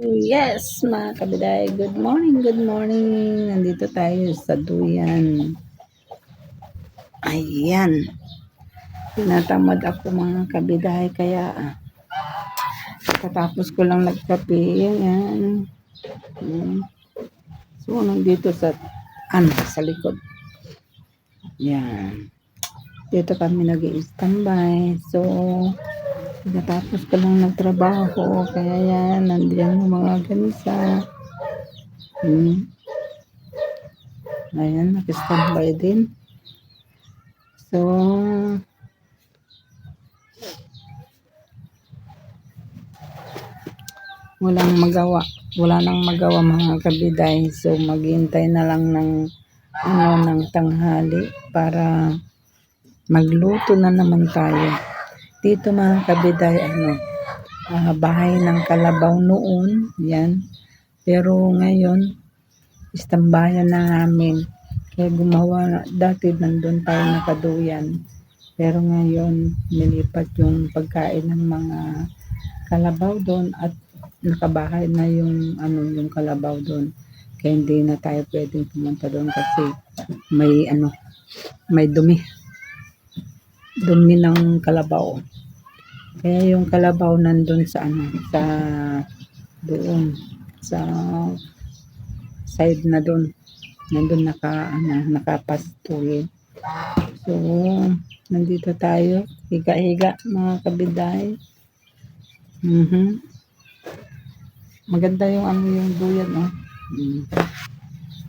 Yes, mga kabiday. Good morning, good morning. Nandito tayo sa Duyan. Ayan. Tinatamad ako mga kabiday. Kaya katapos ko lang nagkape. Ayan. Hmm. So, nandito sa likod. Ayan. Dito kami nag-i-standby. So, katapos ko lang nagtrabaho. Kaya yan, nandiyan yung mga gansa. Ayan, nag-standby din. So, wala nang magawa mga kabiday. So maghintay na lang ng tanghali para magluto na naman tayo. Dito mga kabiday, bahay ng kalabaw noon, yan. Pero ngayon, istambayan na namin. Kaya gumawa, dati nandun tayo nakaduyan. Pero ngayon, nilipat yung pagkain ng mga kalabaw doon at nakabahay na yung kalabaw doon. Kaya hindi na tayo pwedeng pumunta doon kasi may dumi ng kalabaw. Kaya yung kalabaw nandun sa doon sa side na doon. Nandun nakapastulid. So, nandito tayo, higa-higa mga kabiday. Maganda yung duyan, oh.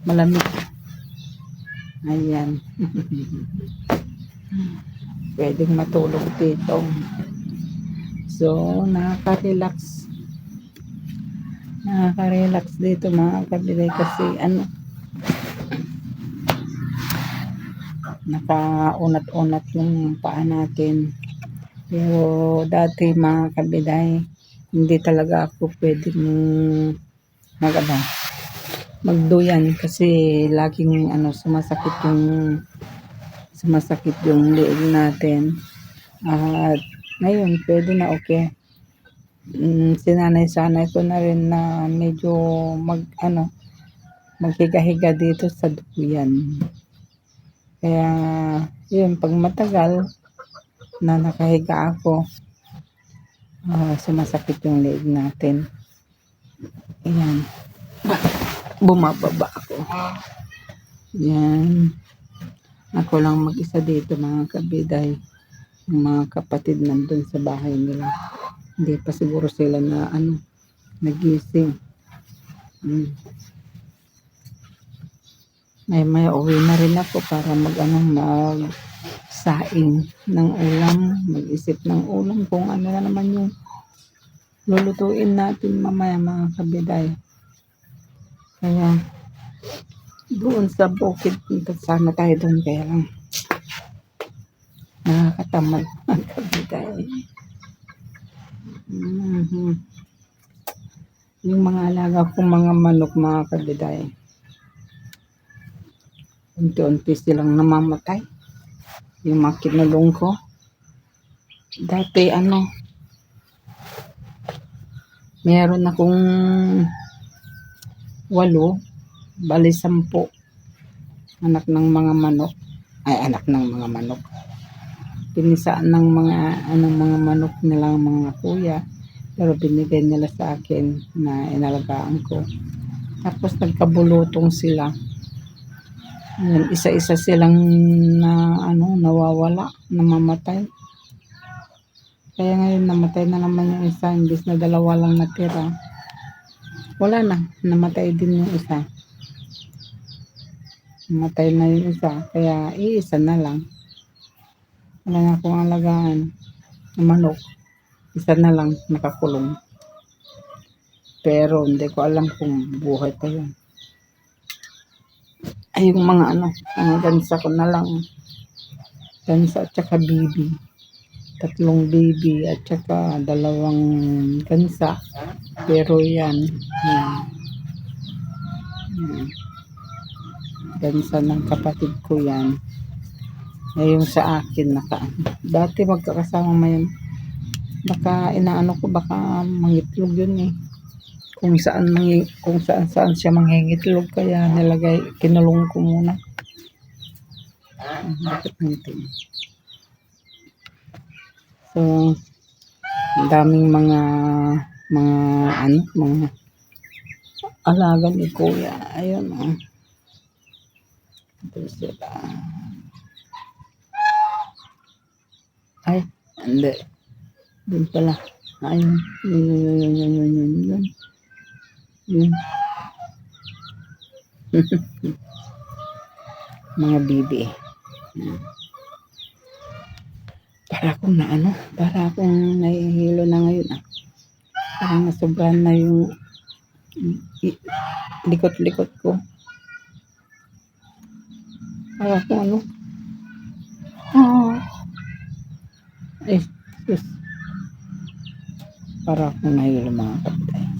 Malamig. Ayan. Pwedeng matulog dito. So, nakaka-relax. Nakaka-relax dito mga kabiday kasi nakaunat-unat yung paa natin. Pero dati mga kabiday, hindi talaga ako pwedeng magduyan kasi laging sumasakit yung leeg natin. At ngayon pwede na, okay. Sinanay-sanay ko na rin na medyo maghiga-higa dito sa duyan. Kaya yun, pag matagal na nakahiga ako, sumasakit yung leeg natin. Ayan. Bumababa ako. Yan. Ako lang mag-isa dito mga kabiday. Yung mga kapatid nandun sa bahay nila. Hindi pa siguro sila na nagising. May uwi na rin ako para magsaing ng ulam. Mag-isip ng ulam kung ano na naman yung lulutuin natin mamaya mga kabiday. Kaya doon sa bukid, sana tayo doon, kaya lang nakakatamad mga kabiday. Yung mga alaga kong mga manok mga kabiday, unti-unti silang namamatay. Yung mga kinulong ko dati, meron akong 8, bali 10 anak ng mga manok. Pinisaan ng mga manok nilang mga kuya, pero binigay nila sa akin na inalagaan ko. Tapos nagkabulutong sila. Ayan, isa-isa silang nawawala, namamatay. Kaya ngayon namatay na naman yung isa, imbis na 2 lang natira. Wala na, namatay din yung isa. Namatay na yung isa, kaya iisa na lang. Wala na akong alagaan ng manok. Isa na lang nakakulong. Pero hindi ko alam kung buhay pa yun. Ay, yung mga gansa ko na lang. Gansa at saka bibi. 3 bibi at saka 2 gansa. Pero yan. Gansa ng kapatid ko yan. Ngayon sa akin dati magkakasama mo yun. Baka baka mangitlog yun eh. kung saan saan siya manghihitlog, kaya kinulong ko muna. Bakit natin? So, ang daming mga alaga ni Kuya. Ayun, oh. Ito sila. Ay, hindi. Doon pala. Ayun. Yun. Yun. Mga bibi. Para akong nahihilo na ngayon. Parang nasobrahan na yung likot-likot ko. Para akong ay, sus. Para akong nahihilo mga kapatid.